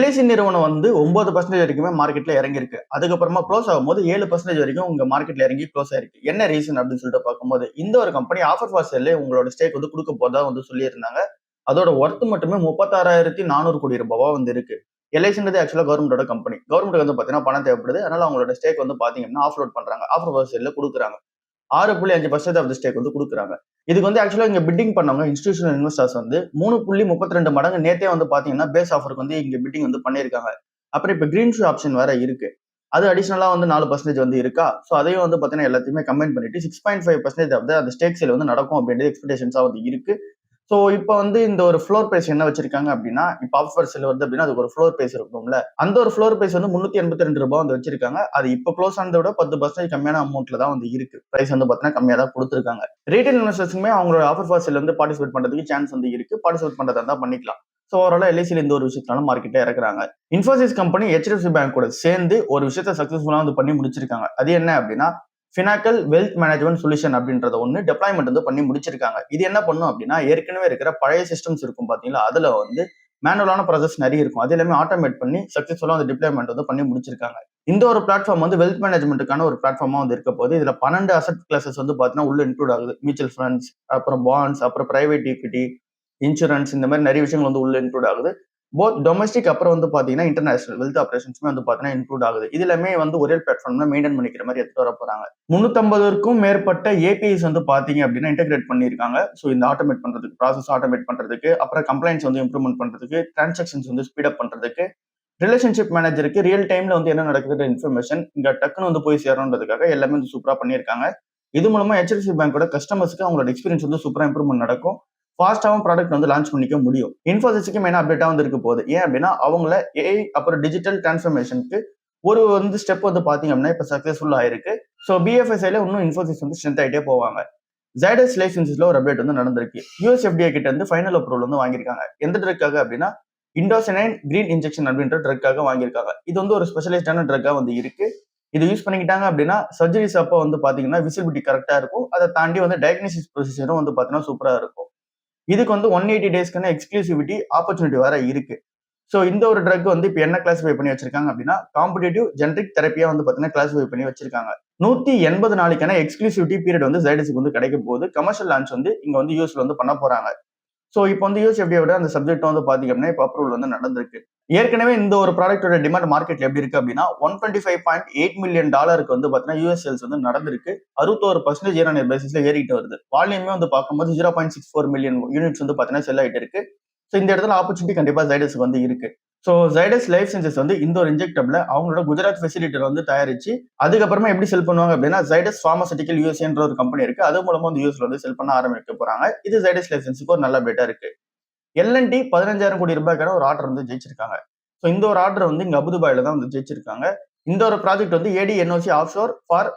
LIC நிறுவனம் வந்து 9% வரைக்குமே மார்க்கெட்ல இறங்கியிருக்கு. அதுக்கப்புறமா க்ளோஸ் ஆகும்போது 7% வரைக்கும் உங்க மார்க்கெட்ல இறங்கி க்ளோஸ் ஆயிருக்கு. என்ன ரீசன் அப்படின்னு சொல்லிட்டு பார்க்கும்போது, இந்த ஒரு கம்பெனி ஆஃபர் ஃபார் சேல்ல உங்களோட ஸ்டேக் வந்து குடுக்க போறதா வந்து சொல்லியிருந்தாங்க. அதோட ஒர்த் மட்டுமே 36,400 கோடி ரூபாவா வந்து இருக்கு. எல்ஐசின்றது ஆக்சுவலா கவர்மெண்டோட கம்பெனி. கவர்மெண்ட்டுக்கு வந்து பார்த்தீங்கன்னா பணம் தேவைப்படுது. அதனால அவங்களோட ஸ்டேக் வந்து பார்த்தீங்கன்னா ஆஃப்லோட் பண்றாங்க. ஆஃபர் ஃபார் சேல்ல குடுக்குறாங்க. 6.5% ஆஃப் தி ஸ்டேக் வந்து குடுக்குறாங்க. இதுக்கு வந்து ஆக்சுவலா இங்க பிட்டிங் பண்ணவங்க இன்ஸ்டிடியூஷனல் இன்வெஸ்டர்ஸ் வந்து 3.32 மடங்கு நேத்தே வந்து பாத்தீங்கன்னா பேஸ் ஆஃபருக்கு வந்து இங்க பிட்டிங் வந்து பண்ணியிருக்காங்க. அப்புறம் இப்ப கிரீன் ஷூ ஆப்ஷன் வேற இருக்கு. அது அடிஷனலா வந்து 4% வந்து இருக்கா. சோ அதையும் வந்து பாத்தீங்கன்னா எல்லாத்தையுமே கம்பைன் பண்ணிட்டு 6.5% ஆஃப் அந்த ஸ்டேக் சேல் வந்து நடக்கும் அப்படின்றது எக்ஸ்பெக்டேஷன்ஸா வந்து இருக்கு. சோ இப்ப வந்து இந்த ஒரு ஃப்ளோர் பிரைஸ் என்ன வச்சிருக்காங்க அப்படின்னா, இப்ப ஆஃபர் சேல் வருது அப்படின்னா அதுக்கு ஒரு ஃப்ளோர் பிரைஸ் இருக்கும்ல. அந்த ஒரு ஃப்ளோர் பிரைஸ் வந்து 382 ரூபாய் வந்து வச்சிருக்காங்க. அது இப்ப க்ளோஸ் ஆனதை விட 10% கம்மியான அமௌண்ட்ல தான் வந்து இருக்கு. பிரைஸ் வந்து பாத்தீங்கன்னா கம்மியா தான் கொடுத்திருக்காங்க. ரீட்டைல் இன்வெஸ்டர்ஸ்க்குமே அவங்களோட ஆஃபர் ஃபார் சேல் வந்து பார்ட்டிசிபேட் பண்றதுக்கு சான்ஸ் வந்து இருக்கு. பார்ட்டிசிபேட் பண்றதா இருந்தா பண்ணிக்கலாம். சோ ஓவராலா எல்ஐசில இந்த ஒரு விஷயத்தால மார்க்கெட்ல இறக்குறாங்க. இன்ஃபோசிஸ் கம்பெனி ஹெச்டிஎஃப்சி பேங்க் கூட சேர்ந்து ஒரு விஷயத்தை சக்சஸ்ஃபுல்லா வந்து பண்ணி முடிச்சிருக்காங்க. அது என்ன அப்படின்னா ஃபினாக்கல் வெல்த் மேனேஜ்மெண்ட் சொல்யூஷன் அப்படின்றத ஒன்று டெப்ளாய்மெண்ட் வந்து பண்ணி முடிச்சிருக்காங்க. இது என்ன பண்ணும் அப்படின்னா ஏற்கனவே இருக்கிற பழைய சிஸ்டம்ஸ் இருக்கும் பாத்தீங்களா, அதுல வந்து மேனுவலான ப்ராசஸ் நிறைய இருக்கும். அது எல்லாமே ஆட்டோமேட் பண்ணி சக்சஸ்ஃபுல்லா வந்து டிப்ளாய்மெண்ட் வந்து பண்ணி முடிச்சிருக்காங்க. இந்த ஒரு பிளாட்ஃபார்ம் வந்து வெல்த் மேனேஜ்மெண்ட்டுக்கான ஒரு பிளாட்ஃபார்மா வந்து இருக்க போது. இதுல 12 அசெட் கிளாஸஸ் வந்து பாத்தீங்கன்னா உள்ள இன்க்ளூட் ஆகுது. மியூச்சுவல் ஃபண்ட்ஸ், அப்புறம் பாண்ட்ஸ், அப்புறம் பிரைவேட் ஈக்விட்டி, இன்சூரன்ஸ், இந்த மாதிரி நிறைய விஷயங்கள் வந்து உள்ள இன்க்ளூட் ஆகுது. போத் டொமஸ்டிக் அப்புறம் வந்து பாத்தீங்கன்னா இன்டர்நேஷனல் வெல்த் ஆபரேஷன்ஸ்மே வந்து பாத்தீங்கன்னா இன்க்ளூட் ஆகுது. இது எல்லாமே வந்து ஒரே பிளாட்ஃபார்ம்ல மெயின்டைன் பண்ணிக்கிற மாதிரி எடுத்து வர போறாங்க. 350க்கும் மேற்பட்ட ஏபிஐஸ் வந்து பாத்தீங்க அப்படின்னா இன்டெகிரேட் பண்ணிருக்காங்க. சோ இந்த ஆட்டோமேட் பண்றதுக்கு, ப்ராசஸ் ஆட்டோமேட் பண்றதுக்கு, அப்புறம் கம்ப்ளைண்ட்ஸ் வந்து இம்ப்ரூவ்மெண்ட் பண்றதுக்கு, டிரான்சாக்ஷன்ஸ் வந்து ஸ்பீட் அப் பண்றதுக்கு, ரிலேஷன்ஷிப் மேனேஜருக்கு ரியல் டைம்ல வந்து என்ன நடக்குதுன்ற இன்ஃபர்மேஷன் இங்க டக்குன்னு வந்து போய் சேரணுன்றதுக்காக எல்லாமே வந்து சூப்பரா பண்ணியிருக்காங்க. இது மூலமா ஹெச்டிஎஃப்சி பேங்கோட கஸ்டமர்ஸ்க்கு அவங்களோட எக்ஸ்பீரியன்ஸ் வந்து சூப்பரா இம்ப்ரூவ்மெண்ட் நடக்கும். ஃபாஸ்டாவும் ப்ராடக்ட் வந்து லான்ச் பண்ணிக்க முடியும். இன்ஃபோசிஸ்க்கு மெயினா அப்டேட்டா வந்து இருக்க போகுது. ஏன் அப்படின்னா அவங்கள ஏஐ அப்புறம் டிஜிட்டல் டிரான்ஸ்ஃபர்மேஷனுக்கு ஒரு வந்து ஸ்டெப் வந்து பாத்தீங்க அப்படின்னா இப்ப சக்சஸ்ஃபுல் ஆயிருக்கு. சோ பிஎஃப்எஸ்ஐல இன்னும் இன்ஃபோசிஸ் வந்து ஸ்ட்ரென்த் ஆயிட்டே போவாங்க. ஜைடஸ் லைஃப் சயின்சஸ்ல ஒரு அப்டேட் வந்து நடந்திருக்கு. யூஎஸ்எஃப்டிஏ கிட்ட இருந்து ஃபைனல் அப்ரூவல் வந்து வாங்கியிருக்காங்க. எந்த ட்ரக்காக அப்படின்னா இண்டோசனைன் கிரீன் இன்ஜெக்ஷன் அப்படின்ற ட்ரக்காக வாங்கியிருக்காங்க. இது வந்து ஒரு ஸ்பெஷலைஸ்டான ட்ரக்கா வந்து இருக்கு. இது யூஸ் பண்ணிக்கிட்டாங்க அப்படின்னா சர்ஜரிஸ் அப்போ வந்து பாத்தீங்கன்னா விசிபிலிட்டி கரெக்டா இருக்கும். அதை தாண்டி வந்து டயக்னோசிஸ் ப்ரொசீஜரும் வந்து பாத்தீங்கன்னா சூப்பரா இருக்கும். இதுக்கு வந்து 180 டேஸ்க்கான எக்ஸ்க்ளூசிவிட்டி ஆப்பர்ச்சுனிட்டி வேற இருக்கு. சோ இந்த ஒரு ட்ரக் வந்து இப்ப என்ன கிளாசிஃபை பண்ணி வச்சிருக்காங்க அப்படின்னா காம்படிட்டிவ் ஜெனரிக் தெரப்பியா வந்து பாத்தீங்கன்னா கிளாசிஃபை பண்ணி வச்சிருக்காங்க. 180 நாளைக்கான எக்ஸ்க்ளூசிவிட்டி பீரியட் வந்து ஜைடஸ்க்கு வந்து கிடைக்க போகுது. கமர்ஷியல் லான்ச் வந்து இங்க வந்து யூஎஸ்ல வந்து பண்ண போறாங்க. சோ இப்போ வந்து யூஎஸ்எஃப்டிஏ விட அந்த சப்ஜெக்ட் வந்து பாத்தீங்க அப்படின்னா இப்போ அப்ரூவல் வந்து நடந்திருக்கு. ஏற்கனவே இந்த ஒரு ப்ராடக்டோட டிமாண்ட் மார்க்கெட்ல எப்படி இருக்கு அப்படின்னா $125.8 மில்லியன் வந்து பாத்தீங்கன்னா யூஎஸ் சேல்ஸ் வந்து நடந்திருக்கு. 61% இயர் ஆன் இயர் பேசிஸ்ல ஏறிட்டு வருது. வால்யூமே வந்து பார்க்கும்போது 0.64 மில்லியன் யூனிட்ஸ் வந்து பாத்தீங்கன்னா செல் ஆயிட்டு இருக்கு. சோ இந்த இடத்துல ஆப்பர்ச்சுனிட்டி கண்டிப்பா ஜைடஸ்க்கு வந்து இருக்கு. சோ ஜைடஸ் லைஃப் சயின்சஸ் வந்து இந்த ஒரு இன்ஜெக்டபிள அவங்களோட குஜராத் ஃபெசிலிட்டியில வந்து தயாரிச்சு அதுக்கப்புறமா எப்படி செல் பண்ணுவாங்க அப்படின்னா ஜைடஸ் பார்மசூட்டிக்கல் யூஎஸ்ஏன்ற ஒரு கம்பெனி இருக்கு. அது மூலமா வந்து யூஎஸ்ல வந்து செல் பண்ண ஆரம்பிக்க போறாங்க. இது ஜைடஸ் லைஃப் சயின்ஸுக்கு ஒரு நல்ல அப்டேட்டா இருக்கு. எல்என்டி 15,000 கோடி ரூபாய்க்கான ஒரு ஆர்டர் வந்து ஜெயிச்சிருக்காங்க. சோ இந்த ஒரு ஆர்டர் வந்து இங்க அபுதுபாயில தான் வந்து ஜெயிச்சிருக்காங்க. இந்த ஒரு ப்ராஜெக்ட் வந்து ADNOC offshore for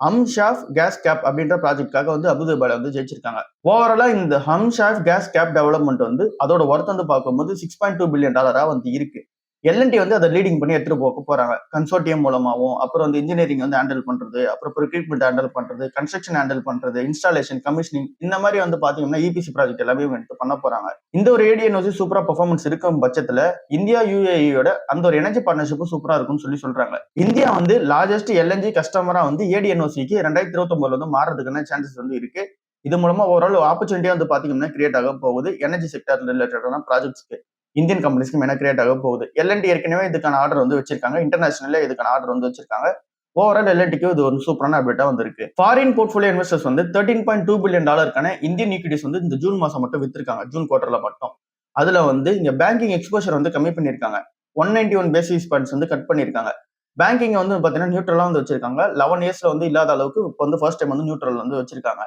ஹம்ஷாஃப் case gap அப்படின்ற ப்ராஜெக்ட்காக வந்து அபுதுபாயில வந்து ஜெயிச்சிருக்காங்க. ஓவராலா இந்த ஹம்ஷாஃப் கேஸ் கேப் டெவலப்மெண்ட் வந்து அதோட ஒர்த் வந்து பார்க்கும்போது $6.2 பில்லியன் வந்து இருக்கு. எல்என்டி வந்து அதை லீடிங் பண்ணி எடுத்துட்டு போக போறாங்க. கன்சோர்டியம் மூலமாவும், அப்புறம் வந்து இன்ஜினியரிங் வந்து ஹேண்டில் பண்றது, அப்புறம் ப்ரொக்யூர்மெண்ட் ஹேண்டில் பண்றது, கன்ஸ்ட்ரக்ஷன் ஹேண்டில் பண்றது, இன்ஸ்டாலேஷன், கமிஷனிங், இந்த மாதிரி வந்து பாத்தீங்கன்னா இபிசி ப்ராஜெக்ட் எல்லாமே எடுத்து பண்ண போறாங்க. இந்த ஒரு ஏடிஎன்ஓசி சூப்பரா பெர்ஃபார்மன்ஸ் இருக்கும் பட்சத்துல இந்தியா யுஏஇயோட அந்த ஒரு எனர்ஜி பார்ட்னர்ஷிப் சூப்பரா இருக்கும்னு சொல்றாங்க. இந்தியா வந்து லார்ஜஸ்ட் எல்என்ஜி கஸ்டமரா வந்து ஏடிஎன்ஓசிக்கு 2029 வந்து மாறதுக்கான சான்சஸ் வந்து இருக்கு. இது மூலமா ஓவரால் ஆப்பர்ச்சுனிட்டியா வந்து பாத்தீங்கன்னா கிரியேட் ஆக போகுது. எனர்ஜி செக்டர் ரிலேட்டடான ப்ராஜெக்ட்ஸ்க்கு இந்தியன் கம்பெனிஸ்க்கு மெயினா கிரியேட் ஆக போகுது. எல்என்டி ஏற்கனவே இதுக்கான ஆர்டர் வந்து வச்சிருக்காங்க. இன்டர்நேஷனல்ல இதுக்கான ஆர்டர் வந்து வச்சிருக்காங்க. ஓவரால் எல்என்டிக்கு இது ஒரு சூப்பரான அப்டேட்டா வந்திருக்கு. ஃபாரின் போர்ட்ஃபோலியோ இன்வெஸ்டர்ஸ் வந்து $13.2 பில்லியன் இந்தியன் ஈக்விட்டிஸ் வந்து இந்த ஜூன் மாசம் மட்டும் வித்திருக்காங்க. ஜூன் குவார்டர்ல மட்டும். அதுல வந்து இங்க பேங்கிங் எக்ஸ்போஷர் வந்து கம்மி பண்ணிருக்காங்க. 191 பேசிஸ் பாயிண்ட்ஸ் வந்து கட் பண்ணிருக்காங்க. பேங்கிங் வந்து பாத்தீங்கன்னா நியூட்ரலா வந்து வச்சிருக்காங்க. 11 இயர்ஸ்ல வந்து இல்லாத அளவுக்கு இப்போ வந்து ஃபர்ஸ்ட் டைம் வந்து நியூட்ரல் வந்து வச்சிருக்காங்க.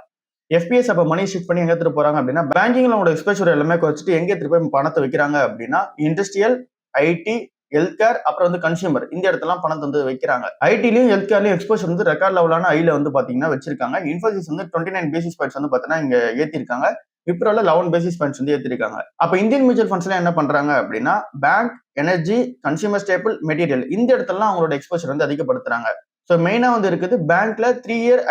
எஃபிஎஸ் அப்ப மணி ஷிஃப்ட் பண்ணி எங்க எடுத்துட்டு போறாங்க அப்படின்னா பேங்கிங்ல உங்களோட எக்ஸ்போஷர் எல்லாமே குறைச்சிட்டு எங்க எடுத்துட்டு போய் பணத்தை வைக்கிறாங்க அப்படின்னா இண்டஸ்ட்ரியல், ஐடி, ஹெல்த் கேர், அப்புறம் வந்து கன்சியூமர், இந்த இடத்துல பணத்தை வந்து வைக்கிறாங்க. ஐடிலையும் ஹெல்த் கேர்லயும் எக்ஸ்போஷர் வந்து ரெக்கார்ட் லெவலான ஐல வந்து பாத்தீங்கன்னா வச்சிருக்காங்க. இன்ஃபோசிஸ் வந்து 29 பேசிஸ் பாயிண்ட்ஸ் வந்து பாத்தீங்கன்னா இங்க ஏத்திருக்காங்க. விப்ரோல 11 பேசிஸ் பாயிண்ட்ஸ் வந்து ஏத்திருக்காங்க. அப்ப இந்தியன் மியூச்சுவல் ஃபண்ட்ஸ்ல என்ன பண்றாங்க அப்படின்னா bank, energy, consumer stable, material, இந்த இடத்துல அவங்களோட எக்ஸ்போஷர் வந்து அதிகப்படுத்துறாங்க. ஸோ மெயினா வந்து இருக்குது பேங்க்ல 3 இயர்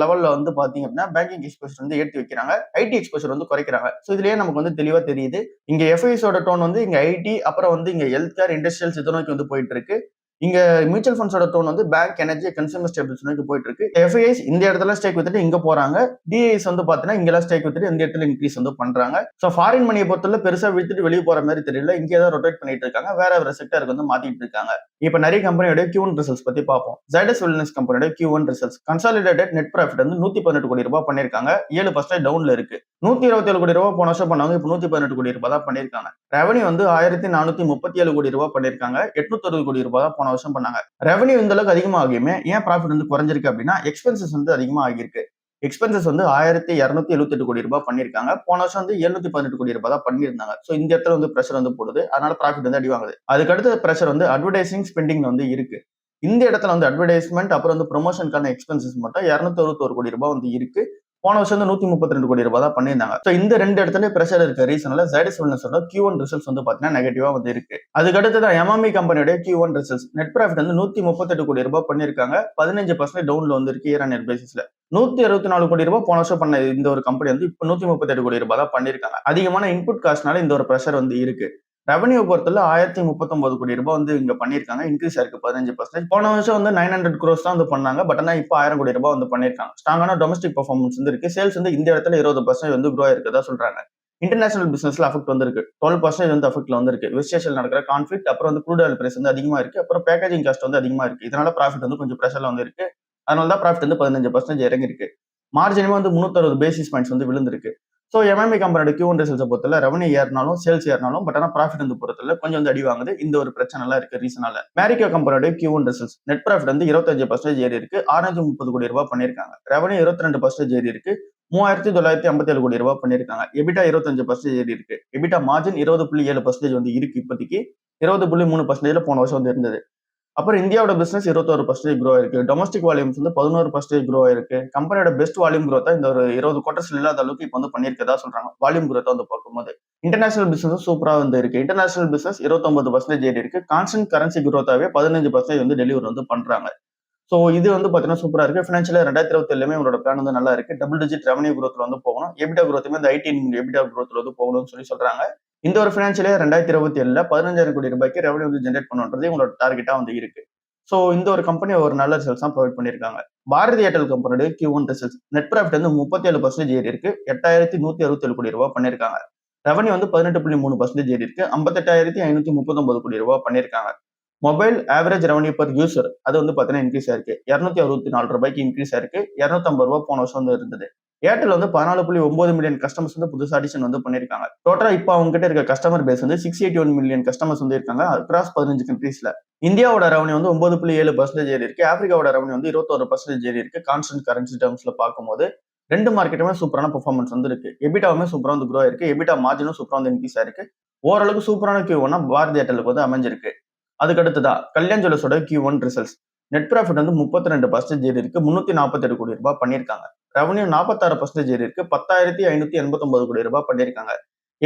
லெவல்ல வந்து பாத்தீங்க அப்படின்னா பேங்கிங் எக்ஸ்போஷர் வந்து ஏற்றி வைக்கிறாங்க, ஐடி எக்ஸ்போஷர் வந்து குறைக்கிறாங்க. ஸோ இதுலயே நமக்கு வந்து தெளிவா தெரியுது. இங்க எஃப்ஐஸோட டோன் வந்து இங்க ஐடி, அப்புறம் வந்து இங்க ஹெல்த் கேர், இண்டஸ்ட்ரியல்ஸ் இதை நோக்கி வந்து போயிட்டு இருக்கு. இங்க மியூச்சுவல் ஃபண்ட்ஸோட டோன் வந்து பேங்க், எனர்ஜி, கன்சூமர் ஸ்டேபிள்ஸ் நோக்கி போயிட்டு இருக்கு. எஃப்ஐஸ் இந்த இடத்துல ஸ்டேக் வித்துட்டு இங்க போறாங்க. டிஐஸ் வந்து பாத்தீங்கன்னா இங்கெல்லாம் ஸ்டேக் வித்துட்டு இந்த இடத்துல இன்க்ரீஸ் வந்து பண்றாங்க. ஸோ ஃபாரின் மணியை பொறுத்தவரை பெருசா வித்துட்டு வெளியே போற மாதிரி தெரியல. இங்கே தான் ரொட்டேட் பண்ணிட்டு இருக்காங்க, வேற வேற செக்டருக்கு வந்து மாத்திட்டு இருக்காங்க. இப்ப நிறைய கம்பெனியோட Q1 ரிசல்ட்ஸ் பத்தி பார்ப்போம். Zydus Wellness கம்பெனியோட Q1 results consolidated net profit வந்து 118 கோடி ரூபாய் பண்ணிருக்காங்க. 7% டவுன்ல இருக்கு. 127 கோடி ரூபாய் போன வருஷம் பண்ணாங்க, இப்ப 118 கோடி ரூபாய் தான் பண்ணிருக்காங்க. ரெவன்யூ வந்து 1437 கோடி ரூபாய் பண்ணிருக்காங்க. 860 கோடி ரூபாய் தான் போன வருஷம் பண்ணாங்க. ரெவன்யூ இந்த அளவுக்கு அதிகமாகியுமே ஏன் ப்ராஃபிட் வந்து குறைஞ்சிருக்கு அப்படின்னா எக்ஸ்பென்சஸ் வந்து அதிகமா ஆகியிருக்கு. எக்ஸ்பென்சஸ் வந்து 1278 கோடி ரூபாய் பண்ணிருக்காங்க. போன வருஷம் வந்து 718 கோடி ரூபாய் தான் பண்ணிருந்தாங்க. சோ இந்த இடத்துல வந்து பிரஷர் வந்து போடுது, அதனால ப்ராஃபிட் வந்து அடி வாங்குது. அதுக்கு அடுத்த பிரஷர் வந்து அட்வர்டைசிங் ஸ்பெண்டிங் வந்து இருக்கு. இந்த இடத்துல வந்து அட்வர்டைஸ்மெண்ட் அப்புறம் வந்து ப்ரொமோஷனுக்கான எக்ஸ்பென்சஸ் மட்டும் 261 கோடி ரூபாய் வந்து இருக்கு. போன வருஷம் வந்து 132 கோடி ரூபாய் தான் பண்ணியிருந்தாங்க. ஸோ இந்த ரெண்டு இடத்துல பிரஷர் இருக்க ரீசனால Zydus Wellness Q1 ரிசல்ட்ஸ் வந்து பாத்தீங்கன்னா நெகட்டிவா வந்து இருக்கு. அதுக்கு அடுத்ததான் எம்எம்இ கம்பெனியோட Q1 ரிசல்ட்ஸ் நெட் ப்ராஃபிட் வந்து 138 கோடி ரூபாய் பண்ணிருக்காங்க. 15% டவுன்ல வந்து இருக்கு இயர் ஆன் இயர் பேசிஸ்ல. 164 கோடி ரூபாய் போன வருஷம் பண்ண இந்த ஒரு கம்பெனி வந்து இப்ப 138 கோடி ரூபாய் தான் பண்ணிருக்காங்க. அதிகமான இன்புட் காஸ்ட்னால இந்த ஒரு பிரஷர் வந்து இருக்கு. ரெவன்யூ பொறுத்தல 1039 கோடி ரூபாய் வந்து இங்க பண்ணிருக்காங்க, இன்க்ரீஸ் ஆயிருக்கு 15%. போன வருஷம் வந்து 900 crores தான் வந்து பண்ணாங்க, பட் ஆனா இப்போ 1000 கோடி ரூபாய் வந்து பண்ணிருக்காங்க. ஸ்ட்ராங்கான டொமஸ்டிக் பெர்ஃபார்மன்ஸ் வந்து இருக்கு. சேல்ஸ் வந்து இந்த இடத்துல 20% வந்து க்ரோ ஆயிருக்கதா சொல்றாங்க. இன்டர்நேஷனல் பிசினஸ்ல அஃபெக்ட் வந்திருக்கு. 12% வந்து அஃபெக்ட்ல வந்திருக்கு. வெஸ்ட் ஏஷியால நடக்கிற கான்ஃபிளிக்ட், அப்புறம் வந்து க்ரூட் ஆயில் பிரைஸ் வந்து அதிகமா இருக்கு, அப்புறம் பேக்கேஜிங் காஸ்ட் வந்து அதிகமா இருக்கு. இதனால ப்ராஃபிட் வந்து கொஞ்சம் பிரஷர்ல வந்து இருக்கு. அதனால தான் ப்ராஃபிட் வந்து 15% இறங்கி இருக்கு. மார்ஜினுமே வந்து 360 பேசிஸ் பாயிண்ட்ஸ் வந்து விழுந்திருக்கு. ஸோ எம்எம்இ கம்பெனியோட Q1 ரிசல்ட்ஸை பொறுத்தல ரெவன்யூ ஏறினாலும் சேல்ஸ் ஏறினாலும் பட் ஆனால் ப்ராஃபிட் வந்து பொறுத்தல கொஞ்சம் வந்து அடி வாங்குது. இந்த ஒரு பிரச்சனை எல்லாம் இருக்கு ரீசனால. மேரிக்கோ கம்பெனியோட Q1 ரிசல்ட்ஸ் நெட் ப்ராஃபிட் வந்து 25% ஏறி இருக்கு. 630 கோடி ரூபாய் பண்ணிருக்காங்க. ரெவன்யூ 22% ஏறி இருக்கு. 3957 கோடி ரூபாய் பண்ணிருக்காங்க. எபிட்டா 25% ஏறி இருக்கு. எபிட்டா மார்ஜின் 20.7% வந்து இருக்கு இப்போதைக்கு. 20.3% போன வருஷம் வந்து இருந்தது. அப்புறம் இந்தியாவோட பிசினஸ் 21% க்ரோ ஆயிருக்கு. டொமஸ்டிக் வால்யூம்ஸ் வந்து 11% க்ரோ ஆயிருக்கு. கம்பெனியோட பெஸ்ட் வால்யூம் க்ரோத்தா இந்த ஒரு 20 குவார்டர்ஸ்ல இல்லாத அளவுக்கு இப்போ வந்து பண்ணியிருக்கதா சொல்றாங்க. வால்யூம் க்ரோத் வந்து பார்க்கும்போது இன்டர்நேஷனல் பிசினஸ் சூப்பரா வந்து இருக்கு. இன்டர்நேஷனல் பிசினஸ் 29% ஏறி இருக்கு. கான்ஸ்டன்ட் கரன்சி க்ரோத்தாவே 15% வந்து டெலிவரி வந்து பண்றாங்க. ஸோ இது வந்து பாத்தீங்கன்னா சூப்பரா இருக்கு. ஃபினான்ஷியல் 2027 உங்களோட பிளான் வந்து நல்லா இருக்கு. டபுள் டிஜிட் ரெவன்யூ க்ரோத்ல வந்து போகணும். எபிட்டா க்ரோத்துமே இந்த ஐடி எபிட்டா க்ரோத்ல வந்து போகணும்னு சொல்றாங்க. இந்த ஒரு ஃபினான்ஷியல் 2027 15,000 கோடி ரூபாய்க்கு ரெவன்யூ வந்து ஜென்ரேட் பண்ணுன்றது உங்களோட டார்கெட்டா வந்து இருக்கு. சோ இந்த ஒரு கம்பெனி ஒரு நல்ல ரிசல்ட்ஸ் தான் ப்ரொவைட் பண்ணிருக்காங்க. பாரதி ஏர்டெல் கம்பெனியோட Q1 ரிசல்ட்ஸ் நெட் ப்ராஃபிட் வந்து 37% ஏறி இருக்கு. 8167 கோடி ரூபாய் பண்ணிருக்காங்க. ரெவன்யூ வந்து 18.3% ஏறி இருக்கு. 58,539 கோடி ரூபாய் பண்ணிருக்காங்க. Mobile average revenue per user அது வந்து பாத்தீங்கன்னா இன்க்ரீஸ் ஆயிருக்கு. 264 ரூபாய்க்கு இன்க்ரீஸ் ஆயிருக்கு. 250 ரூபாய் போன வருஷம் வந்து இருந்தது. ஏர்டெல் வந்து 14.9 மில்லியன் கஸ்டமர்ஸ் வந்து புதுசா அடிஷன் வந்து பண்ணிருக்காங்க. டோட்டலா இப்ப அவங்க கிட்ட இருக்க கஸ்டமர் பேஸ் வந்து 681 மில்லியன் கஸ்டமர்ஸ் வந்து இருக்காங்க அக்ராஸ் 15 கண்ட்ரீஸ்ல. இந்தியாவோட ரெவன்யூ வந்து 9.7% ஏறி இருக்கு. ஆப்பிரிக்காவோட ரெவன்யூ வந்து 21% ஏறி இருக்கு. கான்ஸ்டன்ட் கரன்சி டேர்ம்ஸ்ல பார்க்கும்போது ரெண்டு மார்க்கெட்டுமே சூப்பரான பெர்ஃபார்மன்ஸ் வந்து இருக்கு. எபிட்டாவுமே சூப்பரா வந்து க்ரோ ஆயிருக்கு. எபிட்டா மார்ஜினும் சூப்பரா வந்து இன்க்ரீஸ் ஆயிருக்கு. ஓரளவுக்கு சூப்பரான Q1 பாரதி ஏர்டெலுக்கு வந்து அமைஞ்சிருக்கு. அதுக்கு அடுத்ததா கல்யாண் ஜுவல்லர்ஸோட Q1 ரிசல்ட்ஸ் நெட் ப்ராஃபிட் வந்து 32% ஏறி இருக்கு. 347 கோடி ரூபாய் பண்ணிருக்காங்க. ரெவன்யூ 46% ஏறி இருக்கு. 10,589 கோடி ரூபாய் பண்ணிருக்காங்க.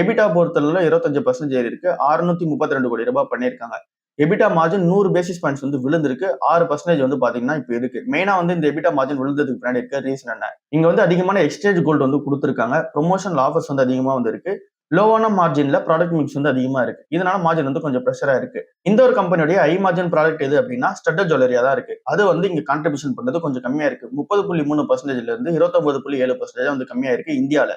எபிட்டா பொறுத்தளவுல 25% ஏறி இருக்கு. 632 கோடி ரூபாய் பண்ணிருக்காங்க. எபிட்டா மார்ஜின் 100 பேசிஸ் பாயிண்ட்ஸ் வந்து விழுந்திருக்கு. 6% வந்து பாத்தீங்கன்னா இப்ப இருக்கு. மெயினா வந்து இந்த எபிட்டா மார்ஜின் விழுந்ததுக்கு பின்னாடி இருக்க ரீசன் என்ன? இங்க வந்து அதிகமான எக்ஸ்சேஞ்ச் கோல்டு வந்து கொடுத்திருக்காங்க. ப்ரொமோஷனல் ஆஃபர்ஸ் வந்து அதிகமா வந்து இருக்கு. லோவான மார்ஜின்ல ப்ராடக்ட் மிக்ஸ் வந்து அதிகமா இருக்கு. இதனால மார்ஜின் வந்து கொஞ்சம் பிரஷரா இருக்கு. இந்த ஒரு கம்பெனியோட ஹை மார்ஜின் ப்ராடக்ட் எது அப்படின்னா ஸ்டட்டட் ஜுவல்லரியா தான் இருக்கு. அது வந்து இங்க கான்ட்ரிபியூஷன் பண்றது கொஞ்சம் கம்மியா இருக்கு. 30.3%ல இருந்து 29.7% வந்து கம்மியா இருக்கு இந்தியால.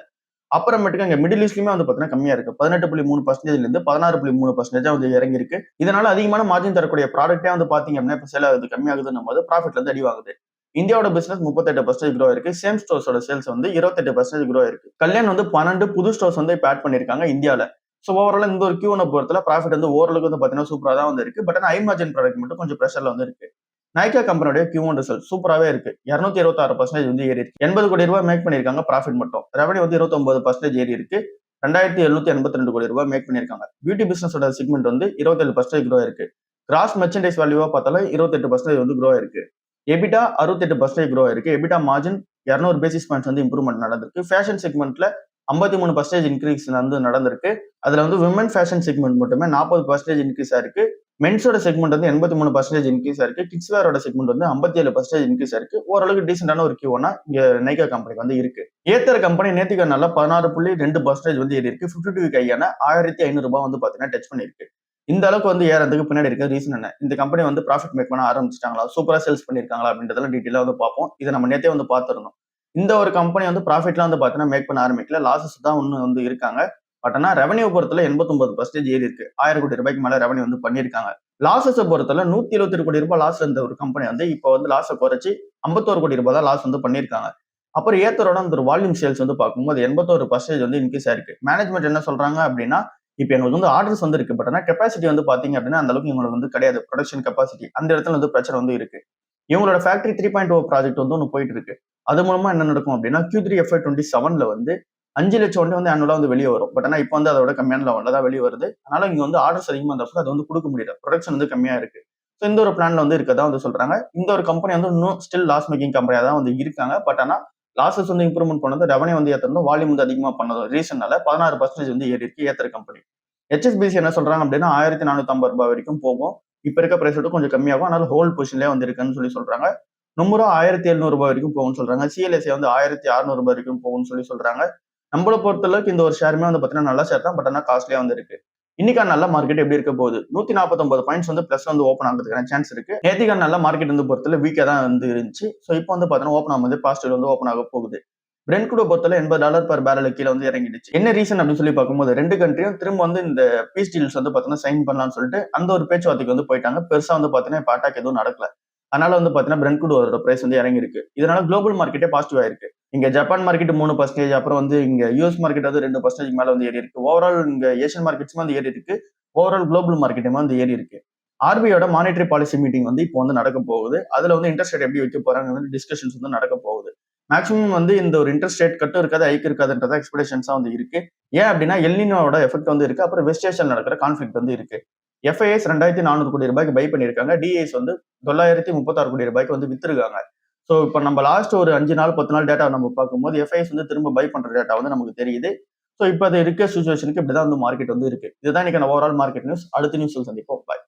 அப்புறமேட்டுக்கு அங்க மிடில் ஈஸ்ட்லயுமே வந்து பாத்தீங்கன்னா கம்மியா இருக்கு. 18.3%ல இருந்து 16.3% வந்து இறங்கி இருக்கு. இதனால அதிகமான மார்ஜின் தரக்கூடிய ப்ராடக்டே வந்து பாத்தீங்க அப்படின்னா இப்ப சேல் ஆகுது, கம்மியாகுதுன்னும் போது ப்ராஃபிட்ல இருந்து அடி வாங்குது. இந்தியாவோட பிசினஸ் 38% க்ரோ இருக்கு. சேம் ஸ்டோர்ஸோட சேல்ஸ் வந்து 28% க்ரோ இருக்கு. கல்யாண் வந்து 12 புது ஸ்டோர்ஸ் வந்து இப்ப ஆட் பண்ணிருக்காங்க இந்தியால. சோ ஓவரால் இந்த ஒரு Q1 பொறுத்தல ப்ராஃபிட் வந்து ஓரளவுக்கு வந்து பாத்தீங்கன்னா சூப்பரா தான் வந்து இருக்கு. பட் ஆனா ஹை மார்ஜின் ப்ராடக்ட் மட்டும் கொஞ்சம் பிரஷர்ல வந்து இருக்கு. நைகா கம்பெனியோட Q1 ரிசல்ட் சூப்பராவே இருக்கு. 226% வந்து ஏறி இருக்கு. 80 கோடி ரூபாய் மேக் பண்ணிருக்காங்க ப்ராஃபிட் மட்டும். ரெவன்யூ வந்து 29% ஏறி இருக்கு. 2,782 கோடி ரூபாய் மேக் பண்ணிருக்காங்க. பியூட்டி பிசினஸோட செக்மெண்ட் வந்து 27% க்ரோ இருக்கு. கிராஸ் மெர்ச்சன்டைஸ் வேல்யூவா பார்த்தாலும் 28% வந்து க்ரோ இருக்கு. எபிட்டா 68% க்ரோ இருக்கு. எபிட்டா மார்ஜின் 200 பேசிஸ் பாயிண்ட்ஸ் வந்து இம்ப்ரூவ்மெண்ட் நடந்திருக்கு. ஃபேஷன் செக்மெண்ட்ல 53% இன்க்ரீஸ் வந்து நடந்திருக்கு. அதுல வந்து விமன் ஃபேஷன் செக்மெண்ட் மட்டுமே 40% இன்க்ரீஸ் ஆயிருக்கு. மென்ஸோட செக்மெண்ட் வந்து 83% இன்க்ரீஸ் ஆயிருக்கு. கிட்ஸ் வேரோட செக்மெண்ட் வந்து 57% இன்க்ரீஸ் ஆயிருக்கு. ஓரளவுக்கு டீசென்டான ஒரு Q1 இங்க நைகா கம்பெனிக்கு வந்து இருக்கு. ஏத்தர் கம்பெனி நேத்திக்கு நாள்ல 16.2% வந்து ஏறி இருக்கு. 52 வீக் ஹையான ரூ. 1500 வந்து பாத்தீங்கன்னா டச் பண்ணிருக்கு. இந்த அளவுக்கு வந்து ஏறதுக்கு பின்னாடி இருக்க ரீசன் என்ன? இந்த கம்பெனி வந்து ப்ராஃபிட் மேக் பண்ண ஆரம்பிச்சிட்டாங்களா? சூப்பரா சேல்ஸ் பண்ணிருக்காங்களா? அப்படின்றதெல்லாம் டீட்டெயிலா வந்து பார்ப்போம். இதை நம்ம நேத்தே வந்து பார்த்திருந்தோம். இந்த ஒரு கம்பெனி வந்து ப்ராஃபிட்லாம் வந்து பாத்தீங்கன்னா மேக் பண்ண ஆரம்பிக்கல. லாசஸ் தான் இன்னும் வந்து இருக்காங்க. பட் ஆனா ரெவன்யூ பொறுத்தல 89% ஏறி இருக்கு. ரூ. 1000 கோடி மேல ரெவன்யூ வந்து பண்ணிருக்காங்க. லாசஸ பொறுத்தல ரூ. 178 கோடி லாஸ் இருந்த ஒரு கம்பெனி வந்து இப்போ வந்து லாஸ குறைச்சு ரூ. 51 கோடி தான் லாஸ் வந்து பண்ணிருக்காங்க. அப்புறம் ஏத்தரோட அந்த வால்யூம் சேல்ஸ் வந்து பார்க்கும்போது 81% வந்து இன்க்ரீஸ் ஆயிருக்கு. மேனேஜ்மெண்ட் என்ன சொல்றாங்க அப்படின்னா, இப்ப எங்களுக்கு வந்து ஆர்டர்ஸ் வந்து இருக்கு. பட் ஆனா கெப்பாசிட்டி வந்து பாத்தீங்க அப்படின்னா அந்த அளவுக்கு எங்களுக்கு வந்து கிடையாது. ப்ரொடக்ஷன் கெப்பாசிட்டி அந்த இடத்துல வந்து பிரச்சனை வந்து இருக்கு. இவங்களோட ஃபேக்டரி 3.0 ப்ராஜெக்ட் வந்து ஒன்று போயிட்டு இருக்கு. அது மூலமா என்ன நடக்கும் அப்படின்னா Q3 FY27ல வந்து 5 லட்சம் வண்டி வந்து ஆனுவலா வந்து வெளியே வரும். பட் ஆனா இப்போ வந்து அதோட கம்மியான லெவல்ல தான் வெளியே வருது. அதனால இங்க வந்து ஆர்டர்ஸ் அதிகமா இருந்தப்ப அது வந்து கொடுக்க முடியல. ப்ரொடக்ஷன் வந்து கம்மியா இருக்கு. ஸோ இந்த ஒரு பிளான்ல வந்து இருக்கதா வந்து சொல்றாங்க. இந்த ஒரு கம்பெனி வந்து இன்னும் ஸ்டில் லாஸ் மேக்கிங் கம்பெனியா தான் வந்து இருக்காங்க. பட் ஆனா லாசஸ் வந்து இம்ப்ரூவ்மெண்ட் பண்ணது, ரெவன்யூ வந்து ஏற்றதும், வால்யூம் வந்து அதிகமா பண்ணது ரீசன்னால 16% வந்து ஏறி இருக்கு ஏத்தர் கம்பெனி. HSBC என்ன சொல்றாங்க அப்படின்னா ரூ. 1450 வரைக்கும் போகும். இப்ப இருக்க பிரைஸ் விட கொஞ்சம் கம்மியாகும். அதனால ஹோல்ட் பொசிஷன்லேயே வந்து இருக்குன்னு சொல்லி சொல்றாங்க. நொம்புரா ரூ. 1700 வரைக்கும் போகும்னு சொல்றாங்க. CLSA வந்து ரூ. 1600 வரைக்கும் போகும்னு சொல்லி சொல்றாங்க. நம்மள பொறுத்தளவுக்கு இந்த ஒரு ஷேருமே வந்து பாத்தீங்கன்னா நல்ல ஷேர் தான். பட் ஆனா காஸ்ட்லியா வந்து இருக்கு. இன்னைக்கான நல்ல மார்க்கெட் எப்படி இருக்க போகுது? 149 பாயிண்ட்ஸ் வந்து பிளஸ் வந்து ஓப்பன் ஆகிறதுக்கான சான்ஸ் இருக்கு. நேத்திக்கான நல்ல மார்க்கெட் வந்து பொறுத்தல வீக்கா தான் வந்து இருந்துச்சு. ஸோ இப்போ வந்து பாத்தீங்கன்னா ஓப்பன் ஆகும்போது பாசிட்டிவ் வந்து ஓப்பன் ஆக போகுது. பிரெண்ட் க்ரூட் பொறுத்தல $80 பர் பேரல் கீழ வந்து இறங்கிடுச்சு. என்ன ரீசன் அப்படின்னு சொல்லி பார்க்கும்போது 2 கண்ட்ரியும் திரும்ப வந்து இந்த பீஸ் டீல்ஸ் வந்து பாத்தீங்கன்னா சைன் பண்ணலாம்னு சொல்லிட்டு அந்த ஒரு பேச்சுவார்த்தைக்கு வந்து போயிட்டாங்க. பெருசா வந்து பாத்தீங்கன்னா இப்ப அட்டாக் எதுவும் நடக்கல. அதனால வந்து பாத்தீங்கன்னா பிரெண்ட் க்ரூட் பிரைஸ் வந்து இறங்கி இருக்கு. இதனால குளோபல் மார்க்கெட்டே பாசிட்டிவ் ஆயிருக்கு. இங்க ஜப்பான் மார்க்கெட் 3%, அப்புறம் வந்து இங்க US மார்க்கெட் வந்து 2% மேல வந்து ஏறி இருக்கு. ஓவரால் இங்க ஏசியன் மார்க்கெட்ஸ் வந்து ஏறி இருக்கு. ஓவரால் குளோபல் மார்க்கெட்டுமே வந்து ஏறி இருக்கு. RBIயோட மானிட்டரி பாலிசி மீட்டிங் வந்து இப்போ வந்து நடக்க போகுது. அதுல வந்து இன்ட்ரெஸ்ட் ரேட் எப்படி வைக்க போறாங்க டிஸ்கஷன்ஸ் வந்து நடக்க போகுது. மேக்ஸிமம் வந்து இந்த ஒரு இன்ட்ரெஸ்ட் ரேட் கட்டும் இருக்காது, ஹைக் இருக்காதுன்றதா எக்ஸ்பெக்டேஷன்ஸா வந்து இருக்கு. ஏன் அப்படின்னா எல்னினோட எஃபெக்ட் வந்து இருக்கு. அப்புறம் வெஸ்ட் ஏஷியால நடக்கிற கான்ஃபிளிக்ட் வந்து இருக்கு. FIS ரூ. 2400 கோடி பை பண்ணிருக்காங்க. DIS வந்து ரூ. 936 கோடி வந்து வித்திருக்காங்க. ஸோ இப்போ நம்ம லாஸ்ட் ஒரு 5 நாள் 10 நாள் டேட்டா நம்ம பார்க்கும்போது FIS வந்து திரும்ப பை பண்ற டேட்டா வந்து நமக்கு தெரியுது. ஸோ இப்போ அது இருக்க சுச்சுவேஷனுக்கு இப்படிதான் வந்து மார்க்கெட் வந்து இருக்கு. இதுதான் இன்னைக்கு ஓவரால் மார்க்கெட் நியூஸ். அடுத்த நியூஸ்ல சந்திப்போம். பாய்.